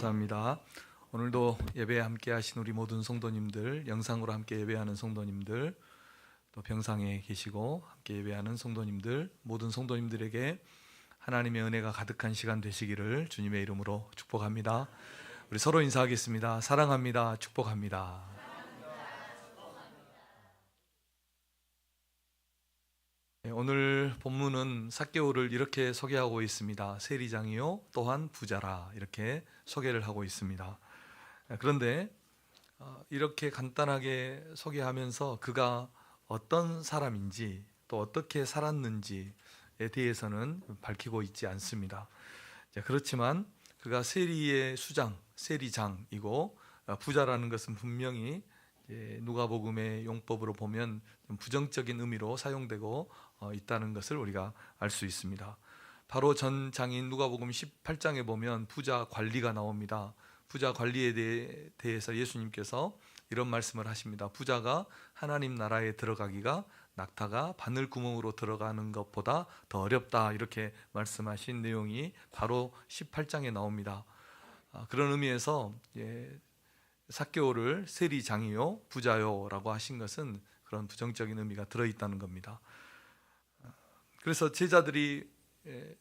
감사합니다. 오늘도 예배에 함께 하신 우리 모든 성도님들, 영상으로 함께 예배하는 성도님들, 또 병상에 계시고 함께 예배하는 성도님들, 모든 성도님들에게 하나님의 은혜가 가득한 시간 되시기를 주님의 이름으로 축복합니다. 우리 서로 인사하겠습니다. 사랑합니다. 축복합니다. 오늘 본문은 삭개오를 이렇게 소개하고 있습니다. 세리장이요 또한 부자라, 이렇게 소개를 하고 있습니다. 그런데 이렇게 간단하게 소개하면서 그가 어떤 사람인지 또 어떻게 살았는지에 대해서는 밝히고 있지 않습니다. 그렇지만 그가 세리의 수장, 세리장이고 부자라는 것은 분명히 누가복음의 용법으로 보면 부정적인 의미로 사용되고 있다는 것을 우리가 알 수 있습니다. 바로 전 장인 누가복음 18장에 보면 부자 관리가 나옵니다. 부자 관리에 대해서 예수님께서 이런 말씀을 하십니다. 부자가 하나님 나라에 들어가기가 낙타가 바늘 구멍으로 들어가는 것보다 더 어렵다, 이렇게 말씀하신 내용이 바로 18장에 나옵니다. 그런 의미에서 삭개오를 세리장이요 부자요 라고 하신 것은 그런 부정적인 의미가 들어있다는 겁니다. 그래서 제자들이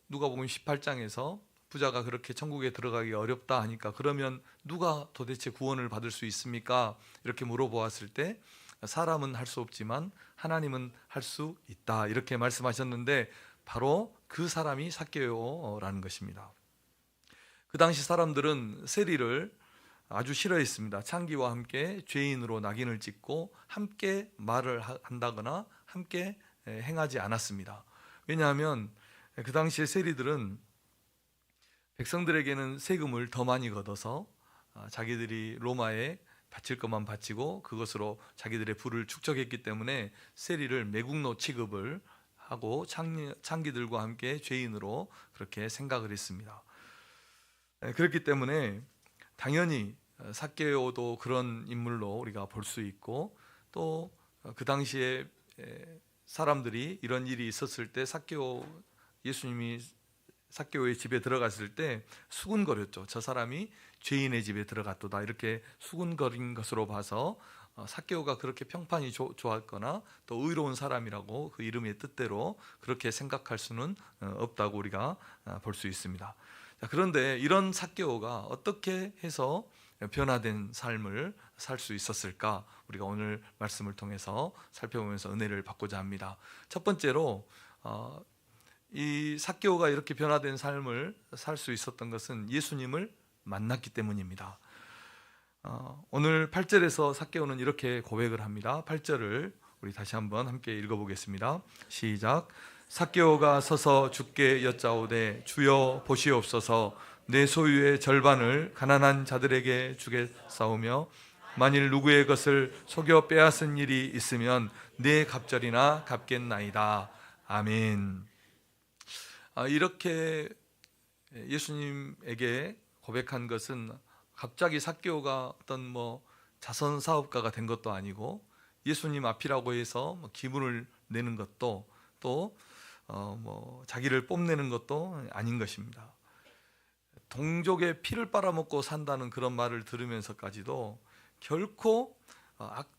누가복음 18장에서 부자가 그렇게 천국에 들어가기 어렵다 하니까 그러면 누가 도대체 구원을 받을 수 있습니까? 이렇게 물어보았을 때 사람은 할 수 없지만 하나님은 할 수 있다, 이렇게 말씀하셨는데 바로 그 사람이 삭개오라는 것입니다. 그 당시 사람들은 세리를 아주 싫어했습니다. 창기와 함께 죄인으로 낙인을 찍고 함께 말을 한다거나 함께 행하지 않았습니다. 왜냐하면 그 당시의 세리들은 백성들에게는 세금을 더 많이 걷어서 자기들이 로마에 바칠 것만 바치고 그것으로 자기들의 부를 축적했기 때문에 세리를 매국노 취급을 하고 창기들과 함께 죄인으로 그렇게 생각을 했습니다. 그렇기 때문에 당연히 삭개오도 그런 인물로 우리가 볼 수 있고, 또 그 당시에 사람들이 이런 일이 있었을 때 예수님이 삭개오의 집에 들어갔을 때 수군거렸죠. 저 사람이 죄인의 집에 들어갔도다, 이렇게 수군거린 것으로 봐서 삭개오가 그렇게 평판이 좋았거나 또 의로운 사람이라고 그 이름의 뜻대로 그렇게 생각할 수는 없다고 우리가 볼 수 있습니다. 그런데 이런 삭개오가 어떻게 해서 변화된 삶을 살 수 있었을까? 우리가 오늘 말씀을 통해서 살펴보면서 은혜를 받고자 합니다. 첫 번째로 이 삭개오가 이렇게 변화된 삶을 살 수 있었던 것은 예수님을 만났기 때문입니다. 오늘 8절에서 삭개오는 이렇게 고백을 합니다. 8절을 우리 다시 한번 함께 읽어보겠습니다. 시작. 삭개오가 서서 주께 여짜오되 주여 보시옵소서, 내 소유의 절반을 가난한 자들에게 주겠사오며 만일 누구의 것을 속여 빼앗은 일이 있으면 내 갑절이나 갚겠나이다. 아멘. 이렇게 예수님에게 고백한 것은 갑자기 삭개오가 어떤 자선 사업가가 된 것도 아니고 예수님 앞이라고 해서 기분을 내는 것도 또 자기를 뽐내는 것도 아닌 것입니다. 동족의 피를 빨아먹고 산다는 그런 말을 들으면서까지도 결코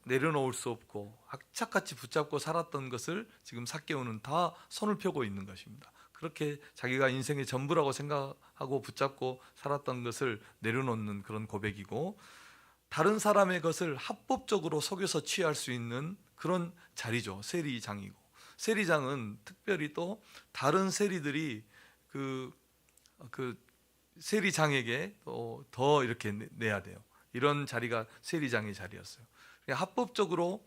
내려놓을 수 없고 악착같이 붙잡고 살았던 것을 지금 삭개오는 다 손을 펴고 있는 것입니다. 그렇게 자기가 인생의 전부라고 생각하고 붙잡고 살았던 것을 내려놓는 그런 고백이고, 다른 사람의 것을 합법적으로 속여서 취할 수 있는 그런 자리죠. 세리장이고, 세리장은 특별히 또 다른 세리들이 그 세리장에게 더 이렇게 내야 돼요. 이런 자리가 세리장의 자리였어요. 합법적으로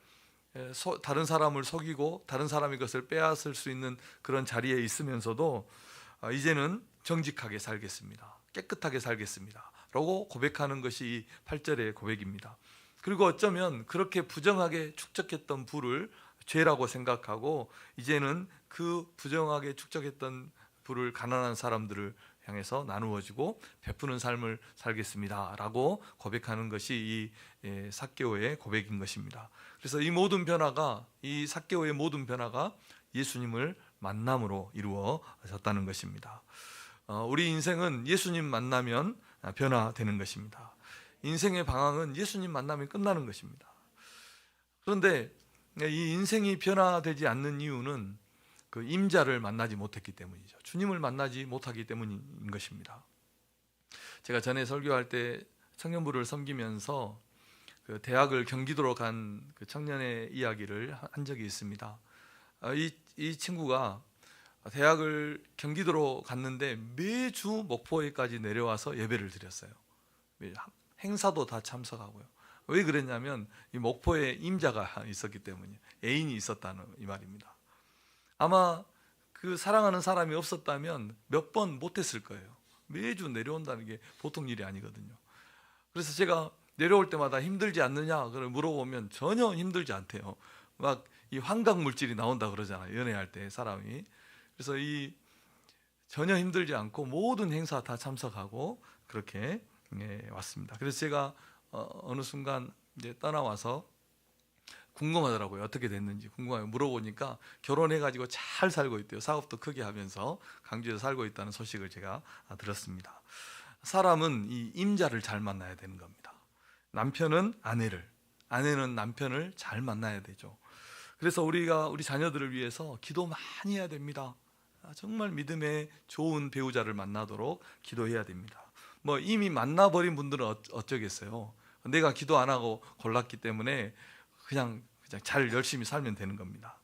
다른 사람을 속이고 다른 사람의 것을 빼앗을 수 있는 그런 자리에 있으면서도 이제는 정직하게 살겠습니다, 깨끗하게 살겠습니다 라고 고백하는 것이 이 8절의 고백입니다. 그리고 어쩌면 그렇게 부정하게 축적했던 부를 죄라고 생각하고 이제는 그 부정하게 축적했던 부를 가난한 사람들을 향해서 나누어지고 베푸는 삶을 살겠습니다 라고 고백하는 것이 이 삭개오의 고백인 것입니다. 그래서 이 삭개오의 모든 변화가 예수님을 만남으로 이루어졌다는 것입니다. 우리 인생은 예수님 만나면 변화되는 것입니다. 인생의 방황은 예수님 만나면 끝나는 것입니다. 그런데 이 인생이 변화되지 않는 이유는 그 임자를 만나지 못했기 때문이죠. 주님을 만나지 못하기 때문인 것입니다. 제가 전에 설교할 때 청년부를 섬기면서 그 대학을 경기도로 간 그 청년의 이야기를 한 적이 있습니다. 이 친구가 대학을 경기도로 갔는데 매주 목포에까지 내려와서 예배를 드렸어요. 행사도 다 참석하고요. 왜 그랬냐면 이 목포에 임자가 있었기 때문에, 애인이 있었다는 이 말입니다. 아마 그 사랑하는 사람이 없었다면 몇 번 못했을 거예요. 매주 내려온다는 게 보통 일이 아니거든요. 그래서 제가 내려올 때마다 힘들지 않느냐 그걸 물어보면 전혀 힘들지 않대요. 막 이 환각 물질이 나온다 그러잖아요, 연애할 때 사람이. 그래서 이 전혀 힘들지 않고 모든 행사 다 참석하고 그렇게 왔습니다. 그래서 제가 어느 순간 이제 떠나와서 궁금하더라고요. 어떻게 됐는지 궁금하게 물어보니까 결혼해가지고 잘 살고 있대요. 사업도 크게 하면서 강주에서 살고 있다는 소식을 제가 들었습니다. 사람은 이 임자를 잘 만나야 되는 겁니다. 남편은 아내를, 아내는 남편을 잘 만나야 되죠. 그래서 우리가 우리 자녀들을 위해서 기도 많이 해야 됩니다. 정말 믿음의 좋은 배우자를 만나도록 기도해야 됩니다. 뭐 이미 만나버린 분들은 어쩌겠어요. 내가 기도 안 하고 골랐기 때문에 그냥 잘 열심히 살면 되는 겁니다.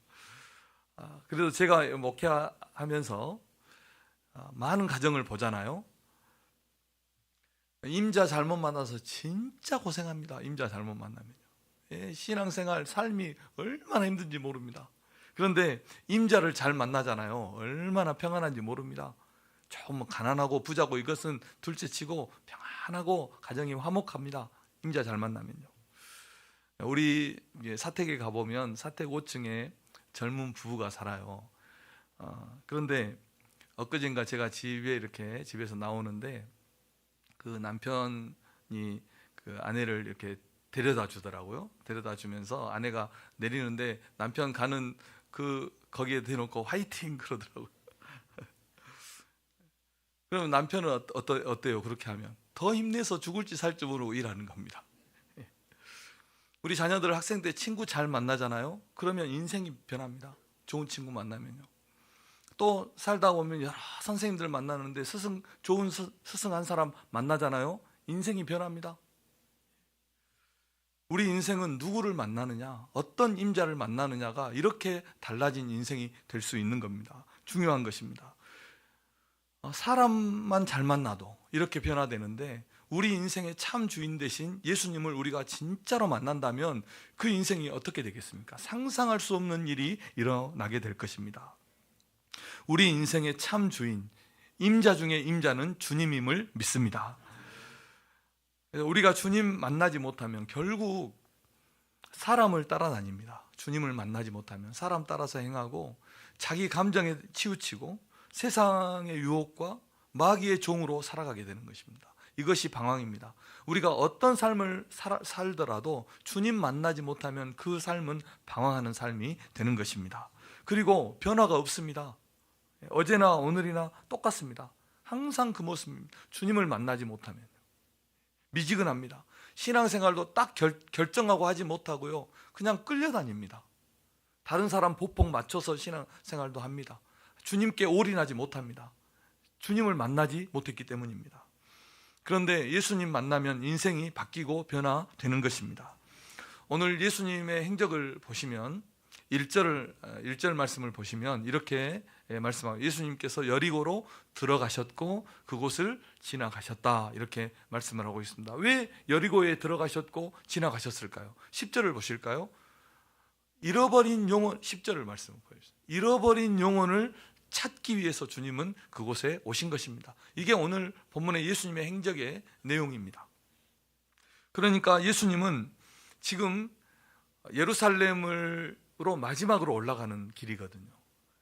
그래도 제가 목회하면서 많은 가정을 보잖아요. 임자 잘못 만나서 진짜 고생합니다. 임자 잘못 만나면요. 신앙생활, 삶이 얼마나 힘든지 모릅니다. 그런데 임자를 잘 만나잖아요. 얼마나 평안한지 모릅니다. 좀 가난하고 부자고 이것은 둘째치고 평안하고 가정이 화목합니다. 임자 잘 만나면요. 우리 사택에 가보면 사택 5층에 젊은 부부가 살아요. 그런데 엊그젠가 제가 집에서 나오는데 그 남편이 그 아내를 이렇게 데려다 주더라고요. 데려다 주면서 아내가 내리는데 남편 가는 거기에 대놓고 화이팅 그러더라고요. 그럼 남편은 어때요? 그렇게 하면 더 힘내서 죽을지 살지 모르고 일하는 겁니다. 우리 자녀들 학생 때 친구 잘 만나잖아요. 그러면 인생이 변합니다. 좋은 친구 만나면요. 또 살다 보면 여러 선생님들 만나는데 좋은 스승 한 사람 만나잖아요. 인생이 변합니다. 우리 인생은 누구를 만나느냐, 어떤 임자를 만나느냐가 이렇게 달라진 인생이 될 수 있는 겁니다. 중요한 것입니다. 사람만 잘 만나도 이렇게 변화되는데 우리 인생의 참 주인 되신 예수님을 우리가 진짜로 만난다면 그 인생이 어떻게 되겠습니까? 상상할 수 없는 일이 일어나게 될 것입니다. 우리 인생의 참 주인, 임자 중에 임자는 주님임을 믿습니다. 우리가 주님 만나지 못하면 결국 사람을 따라다닙니다. 주님을 만나지 못하면 사람 따라서 행하고 자기 감정에 치우치고 세상의 유혹과 마귀의 종으로 살아가게 되는 것입니다. 이것이 방황입니다. 우리가 어떤 삶을 살더라도 주님 만나지 못하면 그 삶은 방황하는 삶이 되는 것입니다. 그리고 변화가 없습니다. 어제나 오늘이나 똑같습니다. 항상 그 모습입니다. 주님을 만나지 못하면 미지근합니다. 신앙생활도 딱 결정하고 하지 못하고요, 그냥 끌려다닙니다. 다른 사람 보폭 맞춰서 신앙생활도 합니다. 주님께 올인하지 못합니다. 주님을 만나지 못했기 때문입니다. 그런데 예수님 만나면 인생이 바뀌고 변화되는 것입니다. 오늘 예수님의 행적을 보시면 1절 말씀을 보시면 이렇게 말씀하고, 예수님께서 여리고로 들어가셨고 그곳을 지나가셨다, 이렇게 말씀을 하고 있습니다. 왜 여리고에 들어가셨고 지나가셨을까요? 10절을 보실까요? 잃어버린 영혼, 10절을 말씀을 보여주세요. 잃어버린 영혼을 찾기 위해서 주님은 그곳에 오신 것입니다. 이게 오늘 본문의 예수님의 행적의 내용입니다. 그러니까 예수님은 지금 예루살렘으로 마지막으로 올라가는 길이거든요.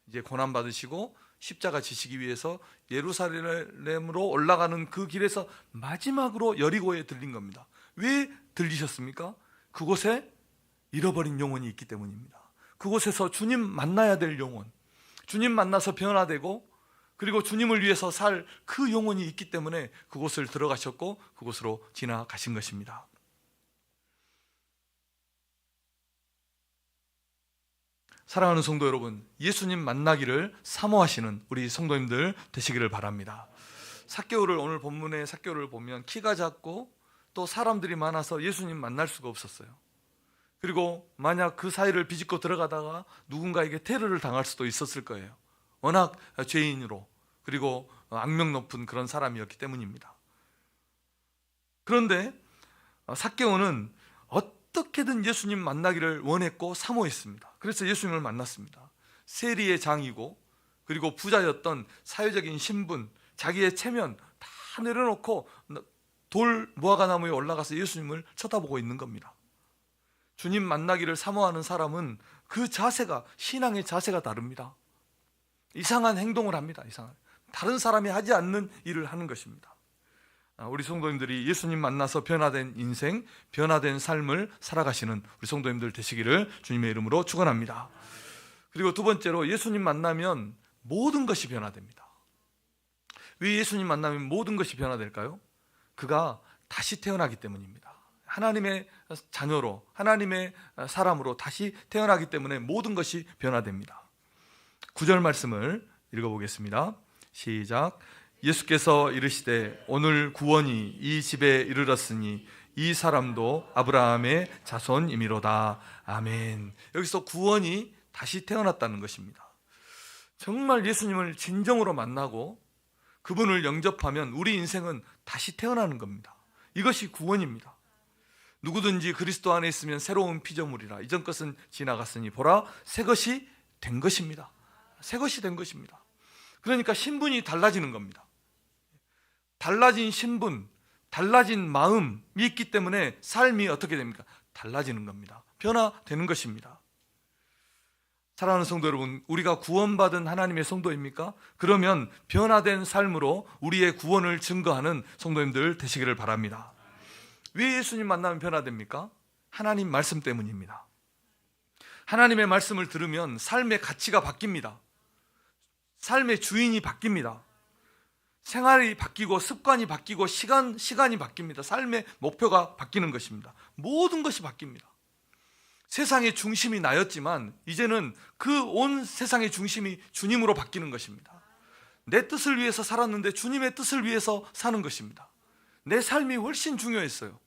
이제 고난 받으시고 십자가 지시기 위해서 예루살렘으로 올라가는 그 길에서 마지막으로 여리고에 들린 겁니다. 왜 들리셨습니까? 그곳에 잃어버린 영혼이 있기 때문입니다. 그곳에서 주님 만나야 될 영혼, 주님 만나서 변화되고 그리고 주님을 위해서 살 그 영혼이 있기 때문에 그곳을 들어가셨고 그곳으로 지나가신 것입니다. 사랑하는 성도 여러분, 예수님 만나기를 사모하시는 우리 성도님들 되시기를 바랍니다. 삭개오를, 오늘 본문의 삭개오를 보면 키가 작고 또 사람들이 많아서 예수님 만날 수가 없었어요. 그리고 만약 그 사이를 비집고 들어가다가 누군가에게 테러를 당할 수도 있었을 거예요. 워낙 죄인으로, 그리고 악명 높은 그런 사람이었기 때문입니다. 그런데 삭개오는 어떻게든 예수님 만나기를 원했고 사모했습니다. 그래서 예수님을 만났습니다. 세리의 장이고 그리고 부자였던 사회적인 신분, 자기의 체면 다 내려놓고 돌 무화과나무에 올라가서 예수님을 쳐다보고 있는 겁니다. 주님 만나기를 사모하는 사람은 그 자세가, 신앙의 자세가 다릅니다. 이상한 행동을 합니다. 다른 사람이 하지 않는 일을 하는 것입니다. 우리 성도님들이 예수님 만나서 변화된 인생, 변화된 삶을 살아가시는 우리 성도님들 되시기를 주님의 이름으로 축원합니다. 그리고 두 번째로, 예수님 만나면 모든 것이 변화됩니다. 왜 예수님 만나면 모든 것이 변화될까요? 그가 다시 태어나기 때문입니다. 하나님의 자녀로, 하나님의 사람으로 다시 태어나기 때문에 모든 것이 변화됩니다. 9절 말씀을 읽어보겠습니다. 시작. 예수께서 이르시되 오늘 구원이 이 집에 이르렀으니 이 사람도 아브라함의 자손이미로다. 아멘. 여기서 구원이 다시 태어났다는 것입니다. 정말 예수님을 진정으로 만나고 그분을 영접하면 우리 인생은 다시 태어나는 겁니다. 이것이 구원입니다. 누구든지 그리스도 안에 있으면 새로운 피조물이라, 이전 것은 지나갔으니 보라 새 것이 된 것입니다. 새 것이 된 것입니다. 그러니까 신분이 달라지는 겁니다. 달라진 신분, 달라진 마음이 있기 때문에 삶이 어떻게 됩니까? 달라지는 겁니다. 변화되는 것입니다. 사랑하는 성도 여러분, 우리가 구원받은 하나님의 성도입니까? 그러면 변화된 삶으로 우리의 구원을 증거하는 성도님들 되시기를 바랍니다. 왜 예수님 만나면 변화됩니까? 하나님 말씀 때문입니다. 하나님의 말씀을 들으면 삶의 가치가 바뀝니다. 삶의 주인이 바뀝니다. 생활이 바뀌고 습관이 바뀌고 시간이 바뀝니다. 삶의 목표가 바뀌는 것입니다. 모든 것이 바뀝니다. 세상의 중심이 나였지만 이제는 그 온 세상의 중심이 주님으로 바뀌는 것입니다. 내 뜻을 위해서 살았는데 주님의 뜻을 위해서 사는 것입니다. 내 삶이 훨씬 중요했어요.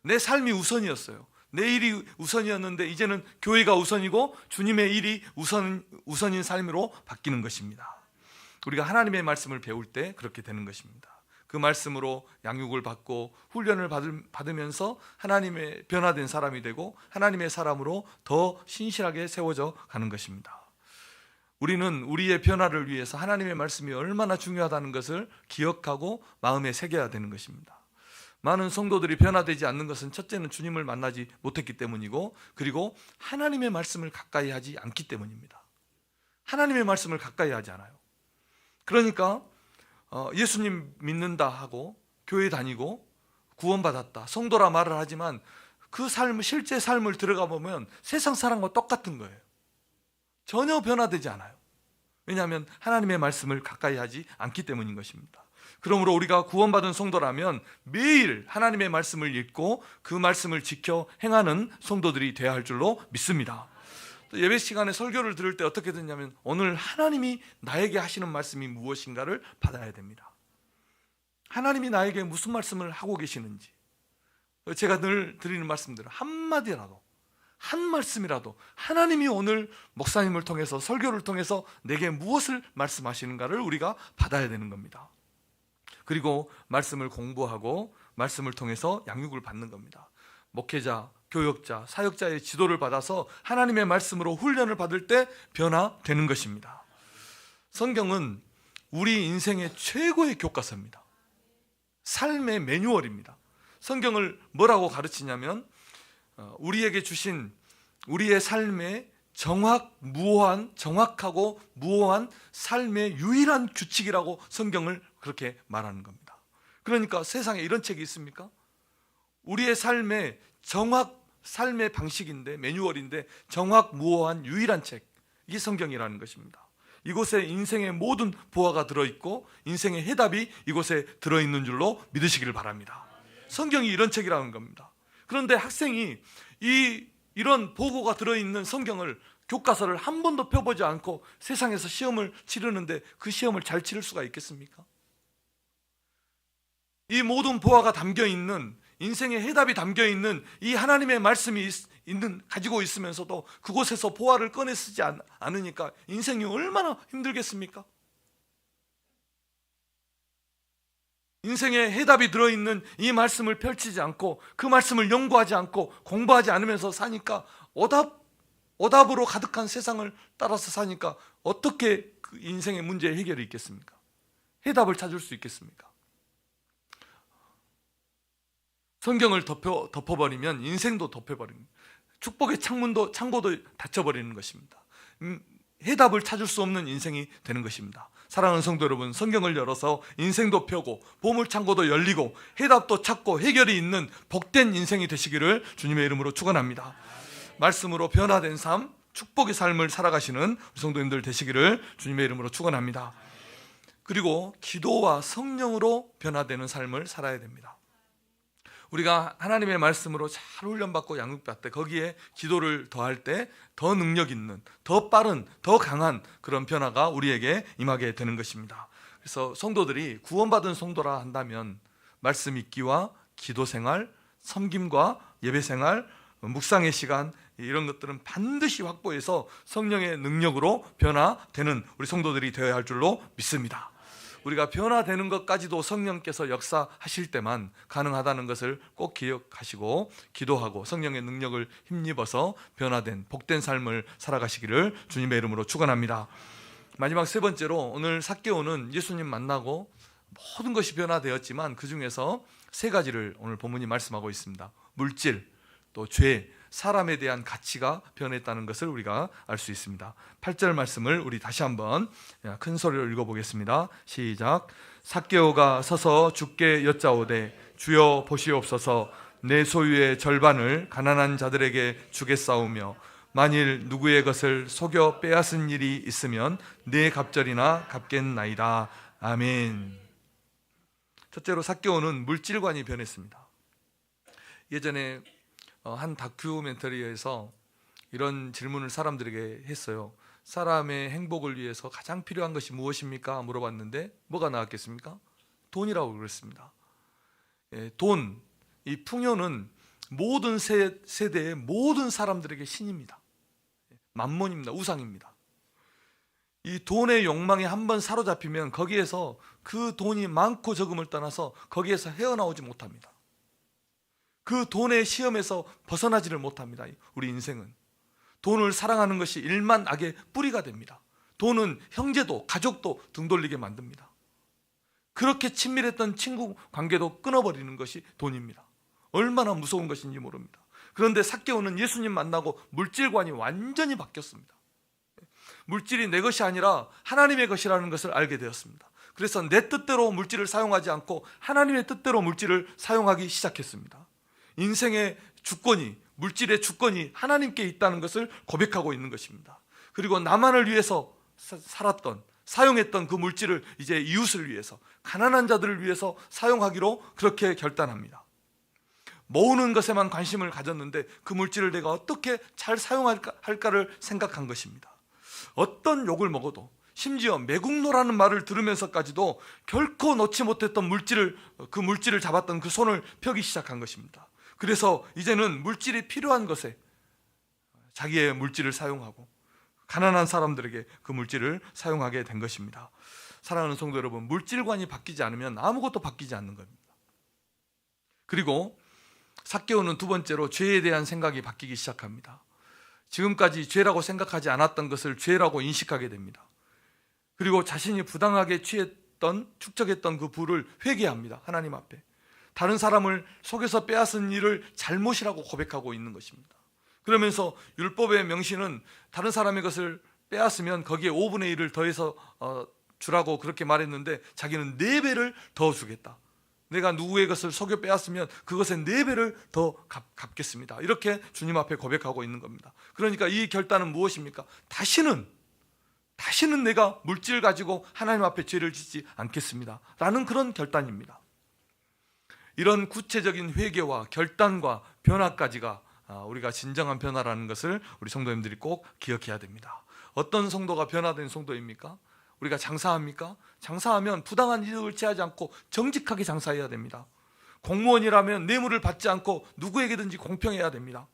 내 삶이 우선이었어요. 내 일이 우선이었는데 이제는 교회가 우선이고 주님의 일이 우선인 삶으로 바뀌는 것입니다. 우리가 하나님의 말씀을 배울 때 그렇게 되는 것입니다. 그 말씀으로 양육을 받고 훈련을 받으면서 하나님의 변화된 사람이 되고 하나님의 사람으로 더 신실하게 세워져 가는 것입니다. 우리는 우리의 변화를 위해서 하나님의 말씀이 얼마나 중요하다는 것을 기억하고 마음에 새겨야 되는 것입니다. 많은 성도들이 변화되지 않는 것은 첫째는 주님을 만나지 못했기 때문이고, 그리고 하나님의 말씀을 가까이 하지 않기 때문입니다. 하나님의 말씀을 가까이 하지 않아요. 그러니까 예수님 믿는다 하고 교회 다니고 구원받았다, 성도라 말을 하지만 그 삶, 실제 삶을 들어가 보면 세상 사람과 똑같은 거예요. 전혀 변화되지 않아요. 왜냐하면 하나님의 말씀을 가까이 하지 않기 때문인 것입니다. 그러므로 우리가 구원받은 성도라면 매일 하나님의 말씀을 읽고 그 말씀을 지켜 행하는 성도들이 되어야 할 줄로 믿습니다. 또 예배 시간에 설교를 들을 때 어떻게 되냐면 오늘 하나님이 나에게 하시는 말씀이 무엇인가를 받아야 됩니다. 하나님이 나에게 무슨 말씀을 하고 계시는지, 제가 늘 드리는 말씀대로 한마디라도, 한 말씀이라도 하나님이 오늘 목사님을 통해서, 설교를 통해서 내게 무엇을 말씀하시는가를 우리가 받아야 되는 겁니다. 그리고 말씀을 공부하고 말씀을 통해서 양육을 받는 겁니다. 목회자, 교역자, 사역자의 지도를 받아서 하나님의 말씀으로 훈련을 받을 때 변화되는 것입니다. 성경은 우리 인생의 최고의 교과서입니다. 삶의 매뉴얼입니다. 성경을 뭐라고 가르치냐면 우리에게 주신 우리의 삶의 정확하고 무오한 삶의 유일한 규칙이라고 성경을 그렇게 말하는 겁니다. 그러니까 세상에 이런 책이 있습니까? 우리의 삶의 삶의 방식인데, 매뉴얼인데 정확무오한 유일한 책, 이게 성경이라는 것입니다. 이곳에 인생의 모든 보화가 들어있고 인생의 해답이 이곳에 들어있는 줄로 믿으시기를 바랍니다. 성경이 이런 책이라는 겁니다. 그런데 학생이 이런 보고가 들어있는 성경을, 교과서를 한 번도 펴보지 않고 세상에서 시험을 치르는데 그 시험을 잘 치를 수가 있겠습니까? 이 모든 보화가 담겨있는, 인생의 해답이 담겨있는 이 하나님의 말씀이 가지고 있으면서도 그곳에서 보화를 꺼내 쓰지 않으니까 인생이 얼마나 힘들겠습니까? 인생의 해답이 들어있는 이 말씀을 펼치지 않고 그 말씀을 연구하지 않고 공부하지 않으면서 사니까 오답으로 가득한 세상을 따라서 사니까 어떻게 그 인생의 문제의 해결이 있겠습니까? 해답을 찾을 수 있겠습니까? 성경을 덮어버리면 인생도 덮여버립니다. 축복의 창고도 닫혀버리는 것입니다. 해답을 찾을 수 없는 인생이 되는 것입니다. 사랑하는 성도 여러분, 성경을 열어서 인생도 펴고 보물창고도 열리고 해답도 찾고 해결이 있는 복된 인생이 되시기를 주님의 이름으로 축원합니다. 말씀으로 변화된 삶, 축복의 삶을 살아가시는 우리 성도님들 되시기를 주님의 이름으로 축원합니다. 그리고 기도와 성령으로 변화되는 삶을 살아야 됩니다. 우리가 하나님의 말씀으로 잘 훈련받고 양육받을 때, 거기에 기도를 더할 때 더 능력 있는, 더 빠른, 더 강한 그런 변화가 우리에게 임하게 되는 것입니다. 그래서 성도들이 구원받은 성도라 한다면 말씀 읽기와 기도 생활, 섬김과 예배 생활, 묵상의 시간, 이런 것들은 반드시 확보해서 성령의 능력으로 변화되는 우리 성도들이 되어야 할 줄로 믿습니다. 우리가 변화되는 것까지도 성령께서 역사하실 때만 가능하다는 것을 꼭 기억하시고 기도하고 성령의 능력을 힘입어서 변화된 복된 삶을 살아가시기를 주님의 이름으로 축원합니다. 마지막 세 번째로, 오늘 삭개오는 예수님 만나고 모든 것이 변화되었지만 그 중에서 세 가지를 오늘 본문이 말씀하고 있습니다. 물질, 또 죄, 사람에 대한 가치가 변했다는 것을 우리가 알 수 있습니다. 8절 말씀을 우리 다시 한번 큰 소리로 읽어보겠습니다. 시작. 삭개오가 서서 주께 여짜오되 주여 보시옵소서, 내 소유의 절반을 가난한 자들에게 주겠사오며 만일 누구의 것을 속여 빼앗은 일이 있으면 내 갑절이나 갚겠나이다. 아멘. 첫째로 삭개오는 물질관이 변했습니다. 예전에 한 다큐멘터리에서 이런 질문을 사람들에게 했어요. 사람의 행복을 위해서 가장 필요한 것이 무엇입니까? 물어봤는데 뭐가 나왔겠습니까? 돈이라고 그랬습니다. 돈, 이 풍요는 모든 세대의 모든 사람들에게 신입니다. 만몬입니다. 우상입니다. 이 돈의 욕망에 한번 사로잡히면 거기에서 그 돈이 많고 적음을 떠나서 거기에서 헤어나오지 못합니다. 그 돈의 시험에서 벗어나지를 못합니다. 우리 인생은 돈을 사랑하는 것이 일만 악의 뿌리가 됩니다. 돈은 형제도 가족도 등 돌리게 만듭니다. 그렇게 친밀했던 친구 관계도 끊어버리는 것이 돈입니다. 얼마나 무서운 것인지 모릅니다. 그런데 삭개오는 예수님 만나고 물질관이 완전히 바뀌었습니다. 물질이 내 것이 아니라 하나님의 것이라는 것을 알게 되었습니다. 그래서 내 뜻대로 물질을 사용하지 않고 하나님의 뜻대로 물질을 사용하기 시작했습니다. 인생의 주권이, 물질의 주권이 하나님께 있다는 것을 고백하고 있는 것입니다. 그리고 나만을 위해서 사용했던 그 물질을 이제 이웃을 위해서, 가난한 자들을 위해서 사용하기로 그렇게 결단합니다. 모으는 것에만 관심을 가졌는데 그 물질을 내가 어떻게 잘 사용할까를 생각한 것입니다. 어떤 욕을 먹어도, 심지어 매국노라는 말을 들으면서까지도 결코 놓지 못했던 그 물질을 잡았던 그 손을 펴기 시작한 것입니다. 그래서 이제는 물질이 필요한 것에 자기의 물질을 사용하고 가난한 사람들에게 그 물질을 사용하게 된 것입니다. 사랑하는 성도 여러분, 물질관이 바뀌지 않으면 아무것도 바뀌지 않는 겁니다. 그리고 삭개오는 두 번째로 죄에 대한 생각이 바뀌기 시작합니다. 지금까지 죄라고 생각하지 않았던 것을 죄라고 인식하게 됩니다. 그리고 자신이 부당하게 축적했던 그 부를 회개합니다. 하나님 앞에 다른 사람을 속여서 빼앗은 일을 잘못이라고 고백하고 있는 것입니다. 그러면서 율법의 명시는 다른 사람의 것을 빼앗으면 거기에 5분의 1을 더해서 주라고 그렇게 말했는데 자기는 4배를 더 주겠다. 내가 누구의 것을 속여 빼앗으면 그것의 4배를 더 갚겠습니다. 이렇게 주님 앞에 고백하고 있는 겁니다. 그러니까 이 결단은 무엇입니까? 다시는 다시는 내가 물질 가지고 하나님 앞에 죄를 짓지 않겠습니다 라는 그런 결단입니다. 이런 구체적인 회개와 결단과 변화까지가 우리가 진정한 변화라는 것을 우리 성도님들이 꼭 기억해야 됩니다. 어떤 성도가 변화된 성도입니까? 우리가 장사합니까? 장사하면 부당한 이득을 취하지 않고 정직하게 장사해야 됩니다. 공무원이라면 뇌물을 받지 않고 누구에게든지 공평해야 됩니다.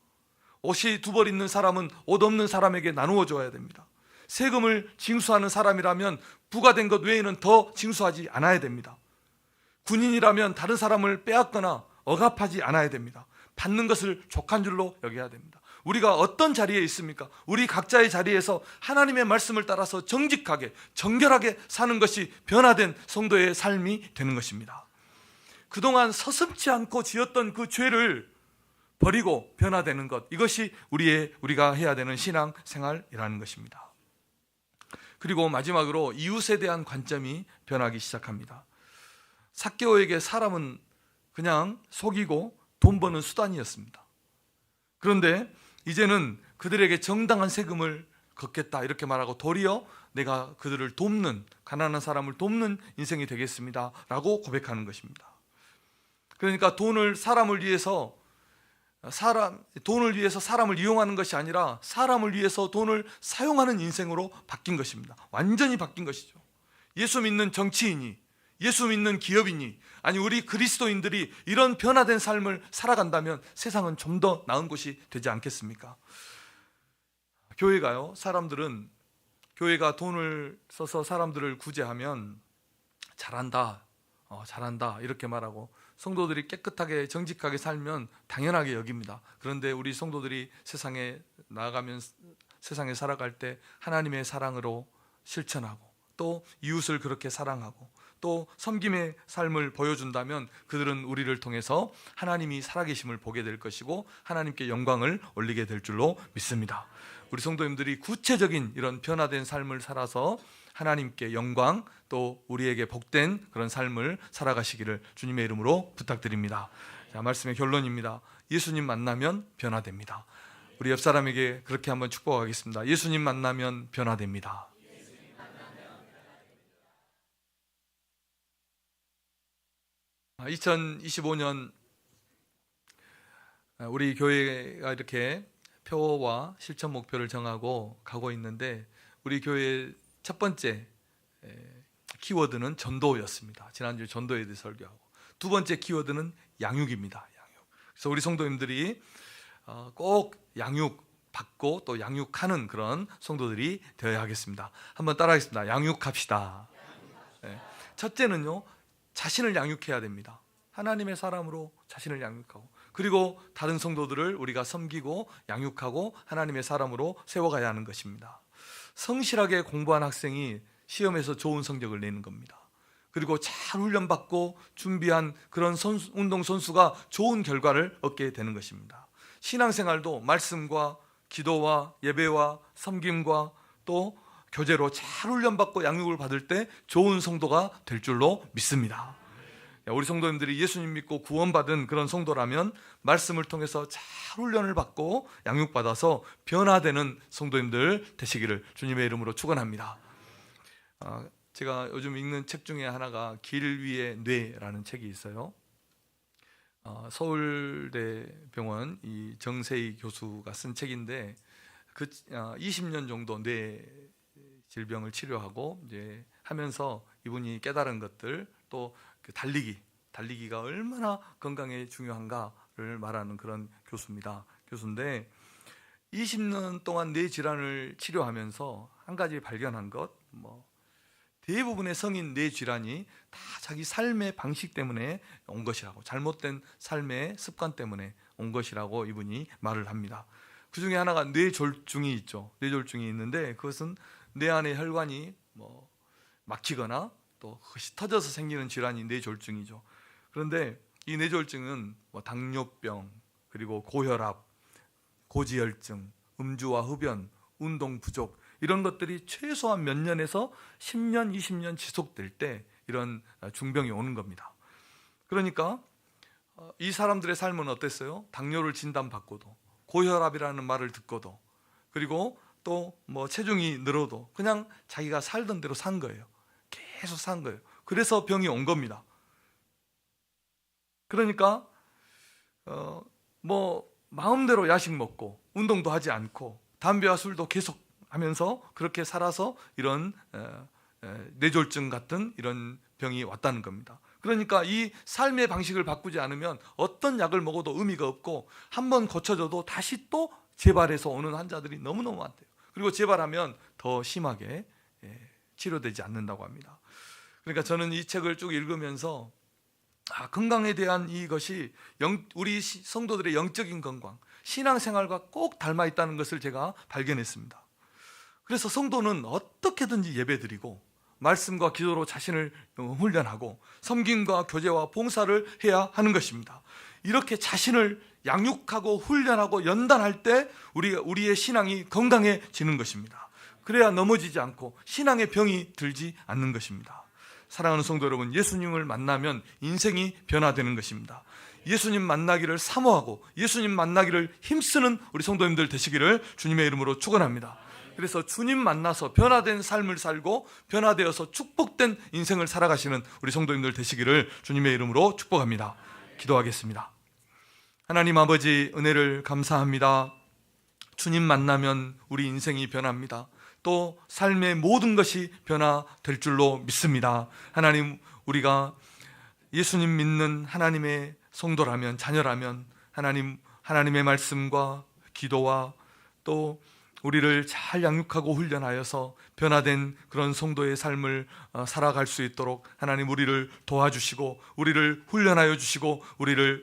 옷이 두 벌 있는 사람은 옷 없는 사람에게 나누어 줘야 됩니다. 세금을 징수하는 사람이라면 부과된 것 외에는 더 징수하지 않아야 됩니다. 군인이라면 다른 사람을 빼앗거나 억압하지 않아야 됩니다. 받는 것을 족한 줄로 여겨야 됩니다. 우리가 어떤 자리에 있습니까? 우리 각자의 자리에서 하나님의 말씀을 따라서 정직하게 정결하게 사는 것이 변화된 성도의 삶이 되는 것입니다. 그동안 서슴지 않고 지었던 그 죄를 버리고 변화되는 것, 이것이 우리가 해야 되는 신앙 생활이라는 것입니다. 그리고 마지막으로 이웃에 대한 관점이 변하기 시작합니다. 삭개오에게 사람은 그냥 속이고 돈 버는 수단이었습니다. 그런데 이제는 그들에게 정당한 세금을 걷겠다 이렇게 말하고 도리어 내가 그들을 돕는, 가난한 사람을 돕는 인생이 되겠습니다 라고 고백하는 것입니다. 그러니까 돈을 위해서 사람을 이용하는 것이 아니라 사람을 위해서 돈을 사용하는 인생으로 바뀐 것입니다. 완전히 바뀐 것이죠. 예수 믿는 정치인이, 예수 믿는 기업인이, 아니 우리 그리스도인들이 이런 변화된 삶을 살아간다면 세상은 좀 더 나은 곳이 되지 않겠습니까? 교회가 돈을 써서 사람들을 구제하면 잘한다 이렇게 말하고, 성도들이 깨끗하게 정직하게 살면 당연하게 여깁니다. 그런데 우리 성도들이 세상에 나아가면, 세상에 살아갈 때 하나님의 사랑으로 실천하고 또 이웃을 그렇게 사랑하고 또 섬김의 삶을 보여준다면 그들은 우리를 통해서 하나님이 살아계심을 보게 될 것이고 하나님께 영광을 올리게 될 줄로 믿습니다. 우리 성도님들이 구체적인 이런 변화된 삶을 살아서 하나님께 영광, 또 우리에게 복된 그런 삶을 살아가시기를 주님의 이름으로 부탁드립니다. 자, 말씀의 결론입니다. 예수님 만나면 변화됩니다. 우리 옆 사람에게 그렇게 한번 축복하겠습니다. 예수님 만나면 변화됩니다. 2025년 우리 교회가 이렇게 표와 실천 목표를 정하고 가고 있는데, 우리 교회의 첫 번째 키워드는 전도였습니다. 지난주에 전도에 대해 설교하고, 두 번째 키워드는 양육입니다. 양육. 그래서 우리 성도님들이 꼭 양육 받고 또 양육하는 그런 성도들이 되어야 하겠습니다. 한번 따라하겠습니다. 양육합시다. 첫째는요, 자신을 양육해야 됩니다. 하나님의 사람으로 자신을 양육하고, 그리고 다른 성도들을 우리가 섬기고 양육하고 하나님의 사람으로 세워가야 하는 것입니다. 성실하게 공부한 학생이 시험에서 좋은 성적을 내는 겁니다. 그리고 잘 훈련받고 준비한 그런 운동선수가 좋은 결과를 얻게 되는 것입니다. 신앙생활도 말씀과 기도와 예배와 섬김과 또 교제로 잘 훈련받고 양육을 받을 때 좋은 성도가 될 줄로 믿습니다. 우리 성도님들이 예수님 믿고 구원받은 그런 성도라면 말씀을 통해서 잘 훈련을 받고 양육받아서 변화되는 성도님들 되시기를 주님의 이름으로 축원합니다. 제가 요즘 읽는 책 중에 하나가 길 위의 뇌라는 책이 있어요. 서울대 병원 이 정세희 교수가 쓴 책인데, 20년 정도 뇌 질병을 치료하고 이제 하면서 이분이 깨달은 것들, 또 달리기가 얼마나 건강에 중요한가를 말하는 그런 교수인데 20년 동안 뇌 질환을 치료하면서 한 가지 발견한 것, 대부분의 성인 뇌 질환이 다 자기 삶의 방식 때문에 온 것이라고, 잘못된 삶의 습관 때문에 온 것이라고 이분이 말을 합니다. 그 중에 하나가 뇌졸중이 있죠. 뇌졸중이 있는데 그것은 뇌 안의 혈관이 막히거나 또 터져서 생기는 질환이 뇌졸중이죠. 그런데 이 뇌졸중은 당뇨병, 그리고 고혈압, 고지혈증, 음주와 흡연, 운동 부족, 이런 것들이 최소한 몇 년에서 10년, 20년 지속될 때 이런 중병이 오는 겁니다. 그러니까 이 사람들의 삶은 어땠어요? 당뇨를 진단받고도, 고혈압이라는 말을 듣고도, 그리고 또 뭐 체중이 늘어도 그냥 자기가 살던 대로 산 거예요. 계속 산 거예요. 그래서 병이 온 겁니다. 그러니까 뭐 마음대로 야식 먹고 운동도 하지 않고 담배와 술도 계속 하면서 그렇게 살아서 이런 뇌졸중 같은 이런 병이 왔다는 겁니다. 그러니까 이 삶의 방식을 바꾸지 않으면 어떤 약을 먹어도 의미가 없고 한번 고쳐져도 다시 또 재발해서 오는 환자들이 너무너무 많대요. 그리고 재발하면 더 심하게 치료되지 않는다고 합니다. 그러니까 저는 이 책을 쭉 읽으면서 건강에 대한 이것이 우리 성도들의 영적인 건강, 신앙생활과 꼭 닮아 있다는 것을 제가 발견했습니다. 그래서 성도는 어떻게든지 예배드리고 말씀과 기도로 자신을 훈련하고 섬김과 교제와 봉사를 해야 하는 것입니다. 이렇게 자신을 양육하고 훈련하고 연단할 때 우리의 신앙이 건강해지는 것입니다. 그래야 넘어지지 않고 신앙의 병이 들지 않는 것입니다. 사랑하는 성도 여러분, 예수님을 만나면 인생이 변화되는 것입니다. 예수님 만나기를 사모하고 예수님 만나기를 힘쓰는 우리 성도님들 되시기를 주님의 이름으로 축원합니다. 그래서 주님 만나서 변화된 삶을 살고 변화되어서 축복된 인생을 살아가시는 우리 성도님들 되시기를 주님의 이름으로 축복합니다. 기도하겠습니다. 하나님 아버지, 은혜를 감사합니다. 주님 만나면 우리 인생이 변합니다. 또 삶의 모든 것이 변화될 줄로 믿습니다. 하나님, 우리가 예수님 믿는 하나님의 성도라면, 자녀라면 하나님의 말씀과 기도와 또 우리를 잘 양육하고 훈련하여서 변화된 그런 성도의 삶을 살아갈 수 있도록 하나님 우리를 도와주시고 우리를 훈련하여 주시고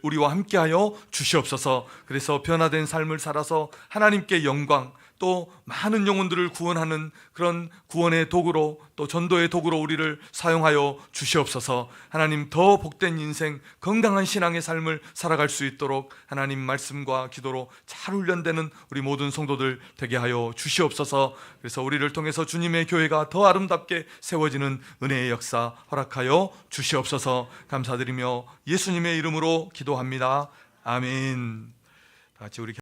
우리와 함께하여 주시옵소서. 그래서 변화된 삶을 살아서 하나님께 영광, 또 많은 영혼들을 구원하는 그런 구원의 도구로, 또 전도의 도구로 우리를 사용하여 주시옵소서. 하나님, 더 복된 인생, 건강한 신앙의 삶을 살아갈 수 있도록 하나님 말씀과 기도로 잘 훈련되는 우리 모든 성도들 되게 하여 주시옵소서. 그래서 우리를 통해서 주님의 교회가 더 아름답게 세워지는 은혜의 역사 허락하여 주시옵소서. 감사드리며 예수님의 이름으로 기도합니다. 아멘. 다 같이 우리